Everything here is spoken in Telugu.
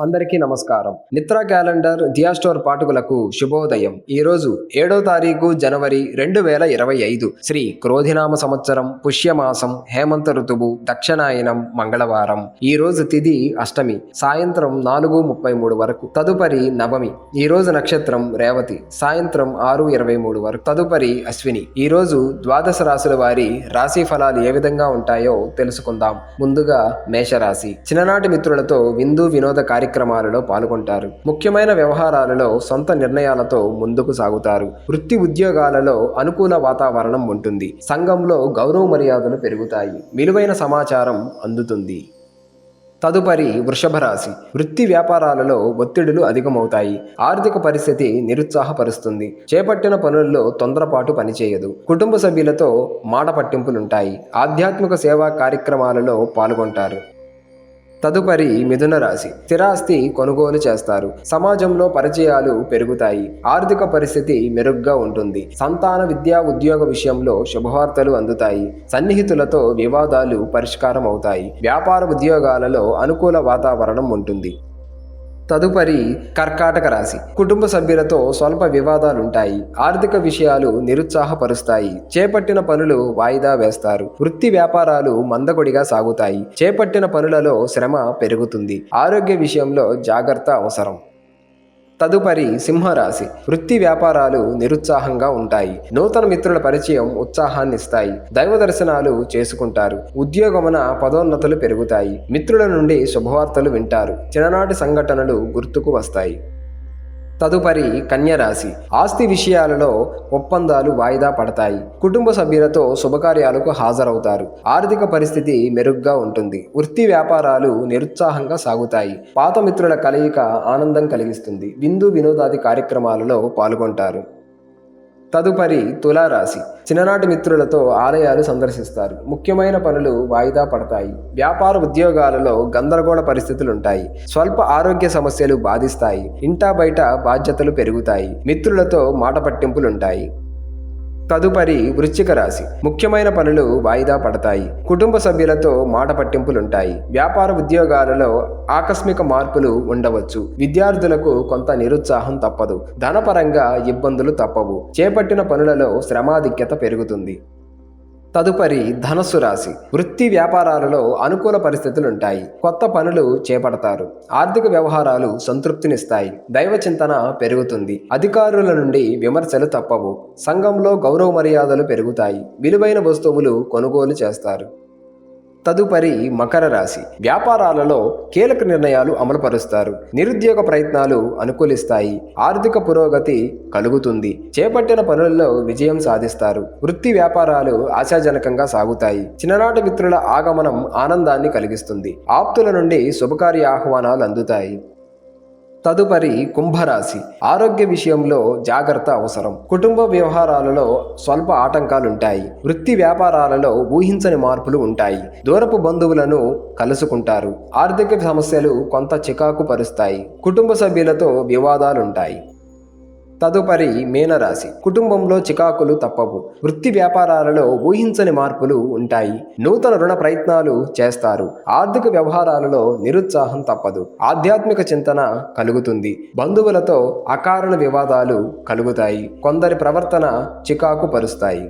అందరికీ నమస్కారం. నిత్ర క్యాలెండర్ దియా స్టోర్ పాఠకులకు శుభోదయం. ఈరోజు 7వ తారీఖు జనవరి 2025 శ్రీ క్రోధినామ సంవత్సరం పుష్యమాసం హేమంత ఋతువు దక్షిణాయనం మంగళవారం. ఈ రోజు తిథి అష్టమి సాయంత్రం 4:33 వరకు. తదుపరి నవమి. ఈ రోజు నక్షత్రం రేవతి సాయంత్రం 6:23 వరకు. తదుపరి అశ్విని. ఈ రోజు ద్వాదశ రాశుల వారి రాశి ఫలాలు ఏ విధంగా ఉంటాయో తెలుసుకుందాం. ముందుగా మేషరాశి. చిన్ననాటి మిత్రులతో విందు వినోద కార్యక్రమాలలో పాల్గొంటారు. ముఖ్యమైన వ్యవహారాలలో సొంత నిర్ణయాలతో ముందుకు సాగుతారు. వృత్తి ఉద్యోగాలలో అనుకూల వాతావరణం ఉంటుంది. సంఘంలో గౌరవ మర్యాదలు పెరుగుతాయి. విలువైన సమాచారం అందుతుంది. తదుపరి వృషభ రాశి. వృత్తి వ్యాపారాలలో ఒత్తిడులు అధికమవుతాయి. ఆర్థిక పరిస్థితి నిరుత్సాహపరుస్తుంది. చేపట్టిన పనుల్లో తొందరపాటు పనిచేయదు. కుటుంబ సభ్యులతో మాట పట్టింపులుంటాయి. ఆధ్యాత్మిక సేవా కార్యక్రమాలలో పాల్గొంటారు. తదుపరి మిథున రాశి. స్థిరాస్తి కొనుగోలు చేస్తారు. సమాజంలో పరిచయాలు పెరుగుతాయి. ఆర్థిక పరిస్థితి మెరుగ్గా ఉంటుంది. సంతాన విద్యా ఉద్యోగ విషయంలో శుభవార్తలు అందుతాయి. సన్నిహితులతో వివాదాలు పరిష్కారం అవుతాయి. వ్యాపార ఉద్యోగాలలో అనుకూల వాతావరణం ఉంటుంది. తదుపరి కర్కాటక రాశి. కుటుంబ సభ్యులతో స్వల్ప వివాదాలుంటాయి. ఆర్థిక విషయాలు నిరుత్సాహపరుస్తాయి. చేపట్టిన పనులు వాయిదా వేస్తారు. వృత్తి వ్యాపారాలు మందకొడిగా సాగుతాయి. చేపట్టిన పనులలో శ్రమ పెరుగుతుంది. ఆరోగ్య విషయంలో జాగ్రత్త అవసరం. తదుపరి సింహరాశి. వృత్తి వ్యాపారాలు నిరుత్సాహంగా ఉంటాయి. నూతన మిత్రుల పరిచయం ఉత్సాహాన్ని ఇస్తాయి. దైవ దర్శనాలు చేసుకుంటారు. ఉద్యోగమున పదోన్నతులు పెరుగుతాయి. మిత్రుల నుండి శుభవార్తలు వింటారు. చిన్ననాటి సంఘటనలు గుర్తుకు వస్తాయి. తదుపరి కన్యరాశి. ఆస్తి విషయాలలో ఒప్పందాలు వాయిదా పడతాయి. కుటుంబ సభ్యులతో శుభకార్యాలకు హాజరవుతారు. ఆర్థిక పరిస్థితి మెరుగ్గా ఉంటుంది. వృత్తి వ్యాపారాలు నిరుత్సాహంగా సాగుతాయి. పాత మిత్రుల కలయిక ఆనందం కలిగిస్తుంది. విందు వినోదాది కార్యక్రమాలలో పాల్గొంటారు. తదుపరి తులారాశి. చిన్ననాటి మిత్రులతో ఆలయాలు సందర్శిస్తారు. ముఖ్యమైన పనులు వాయిదా పడతాయి. వ్యాపార ఉద్యోగాలలో గందరగోళ పరిస్థితులుంటాయి. స్వల్ప ఆరోగ్య సమస్యలు బాధిస్తాయి. ఇంటా బయట బాధ్యతలు పెరుగుతాయి. మిత్రులతో మాట పట్టింపులుంటాయి. తదుపరి వృశ్చిక రాశి. ముఖ్యమైన పనులు వాయిదా పడతాయి. కుటుంబ సభ్యులతో మాట పట్టింపులుంటాయి. వ్యాపార ఉద్యోగాలలో ఆకస్మిక మార్పులు ఉండవచ్చు. విద్యార్థులకు కొంత నిరుత్సాహం తప్పదు. ధనపరంగా ఇబ్బందులు తప్పవు. చేపట్టిన పనులలో శ్రమాధిక్యత పెరుగుతుంది. తదుపరి ధనస్సు రాశి. వృత్తి వ్యాపారాలలో అనుకూల పరిస్థితులుంటాయి. కొత్త పనులు చేపడతారు. ఆర్థిక వ్యవహారాలు సంతృప్తినిస్తాయి. దైవ చింతన పెరుగుతుంది. అధికారుల నుండి విమర్శలు తప్పవు. సంఘంలో గౌరవ మర్యాదలు పెరుగుతాయి. విలువైన వస్తువులు కొనుగోలు చేస్తారు. తదుపరి మకర రాశి. వ్యాపారాలలో కీలక నిర్ణయాలు అమలుపరుస్తారు. నిరుద్యోగ ప్రయత్నాలు అనుకూలిస్తాయి. ఆర్థిక పురోగతి కలుగుతుంది. చేపట్టిన పనులలో విజయం సాధిస్తారు. వృత్తి వ్యాపారాలు ఆశాజనకంగా సాగుతాయి. చిన్ననాటి మిత్రుల ఆగమనం ఆనందాన్ని కలిగిస్తుంది. ఆప్తుల నుండి శుభకార్య ఆహ్వానాలు అందుతాయి. తదుపరి కుంభరాశి. ఆరోగ్య విషయంలో జాగ్రత్త అవసరం. కుటుంబ వ్యవహారాలలో స్వల్ప ఆటంకాలుంటాయి. వృత్తి వ్యాపారాలలో ఊహించని మార్పులు ఉంటాయి. దూరపు బంధువులను కలుసుకుంటారు. ఆర్థిక సమస్యలు కొంత చికాకు పరుస్తాయి. కుటుంబ సభ్యులతో వివాదాలుంటాయి. తదుపరి మీనరాశి. కుటుంబంలో చికాకులు తప్పవు. వృత్తి వ్యాపారాలలో ఊహించని మార్పులు ఉంటాయి. నూతన రుణ ప్రయత్నాలు చేస్తారు. ఆర్థిక వ్యవహారాలలో నిరుత్సాహం తప్పదు. ఆధ్యాత్మిక చింతన కలుగుతుంది. బంధువులతో అకారణ వివాదాలు కలుగుతాయి. కొందరి ప్రవర్తన చికాకు పరుస్తాయి.